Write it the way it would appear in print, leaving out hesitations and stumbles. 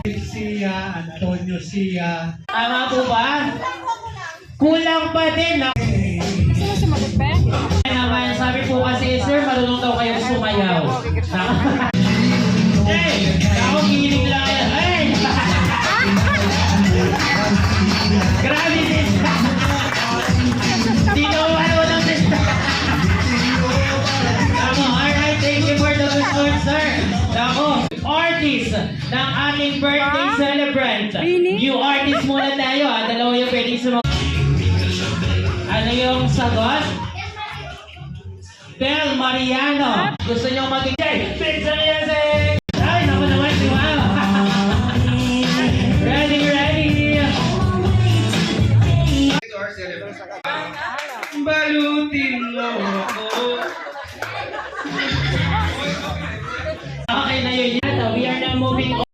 Sia, Antonio Sia. Tama po ba? Kulang pa din. Sino sumagot pa? Naman, sabi po kasi, sir, marunong daw kayong sumayaw. Hey! Ako kilig lang yan. Hey! Grabe din. Dino, ano ng testa? Tama, alright. Thank you for the good word, sir. Ako, artist ng ating birthday celebrant. New artist muna tayo, ha? Dalawa yung pwedeng sumagot. Ano yung sagot? Del Mariano. Gusto nyo maging pizza niya